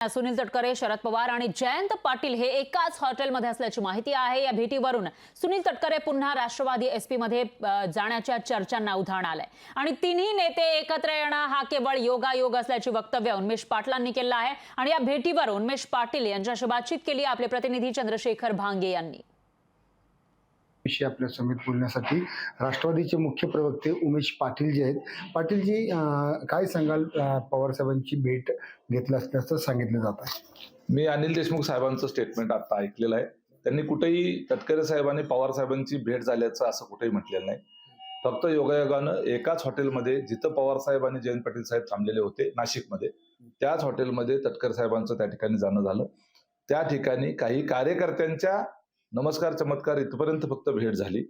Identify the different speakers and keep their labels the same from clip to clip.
Speaker 1: सुनील तटकरे, शरद पवार आणि जयंत पाटील हे एकाच हॉटेलमध्ये असल्याची माहिती आहे। या भेटीवरून सुनील तटकरे पुन्हा राष्ट्रवादी एसपी मध्ये जाण्याच्या चर्चांना उधाण आलंय आणि तिन्ही नेते एकत्र येणं हा केवळ योगायोग असल्याची वक्तव्य उन्मेष पाटलांनी केलं आहे। आणि या भेटीवर उन्मेष पाटील यांच्याशी बातचीत केली आपले प्रतिनिधी चंद्रशेखर भांगे यांनी।
Speaker 2: विषय आपल्या समित बोलण्यासाठी राष्ट्रवादीचे मुख्य प्रवक्ते उमेश पाटील जे आहेत, पाटीलजी काय सांगाल? पवार साहेबांची भेट घेतली असल्याचं सांगितलं जात आहे।
Speaker 3: मी अनिल देशमुख साहेबांचं स्टेटमेंट आता ऐकलेलं आहे। त्यांनी कुठेही तटकरे साहेबांनी पवार साहेबांची भेट झाल्याचं असं कुठेही म्हटलेलं नाही। फक्त योगायोगानं एकाच हॉटेलमध्ये जिथं पवार साहेब आणि जयंत पाटील साहेब थांबलेले होते नाशिकमध्ये, त्याच हॉटेलमध्ये तटकरे साहेबांचं त्या ठिकाणी जाणं झालं। त्या ठिकाणी काही कार्यकर्त्यांच्या नमस्कार चमत्कार इथपर्यंत फक्त भेट झाली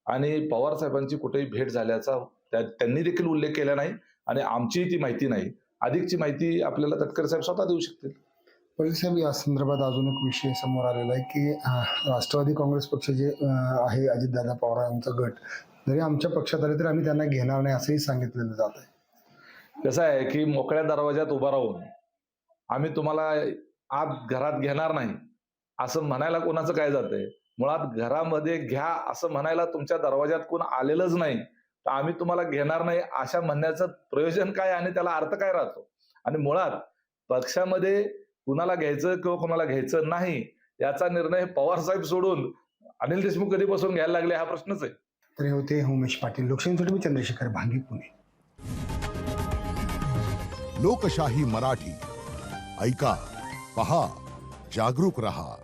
Speaker 3: आणि पवार साहेबांची कुठेही भेट झाल्याचा त्यांनी देखील उल्लेख केला नाही आणि आमची ती माहिती नाही। अधिकची माहिती आपल्याला तटकरे साहेब स्वतः देऊ शकतील।
Speaker 2: पाटील साहेब, या संदर्भात अजून एक विषय समोर आलेला आहे की राष्ट्रवादी काँग्रेस पक्ष जे आहे, अजितदादा पवार यांचा गट जरी आमच्या पक्षात आले तरी आम्ही त्यांना घेणार नाही असंही सांगितलेलं जात आहे।
Speaker 3: कसं आहे की मोकळ्या दरवाज्यात उभा राहून आम्ही तुम्हाला आत घरात घेणार नाही असं म्हणायला कोणाचं काय जातंय? मुळात घरामध्ये घ्या असं म्हणायला तुमच्या दरवाज्यात कोण आलेलंच नाही, तर आम्ही तुम्हाला घेणार नाही अशा म्हणण्याचं प्रयोजन काय आणि त्याला अर्थ काय राहतो? आणि मुळात पक्षामध्ये कुणाला घ्यायचं किंवा कुणाला घ्यायचं नाही याचा निर्णय पवार साहेब सोडून अनिल देशमुख कधीपासून घ्यायला लागले हा प्रश्नच आहे।
Speaker 2: तर हे होते उमेश पाटील। लोकशाहीसाठी मी चंद्रशेखर भांगे, पुणे।
Speaker 4: लोकशाही मराठी ऐका, पहा, जागरूक रहा।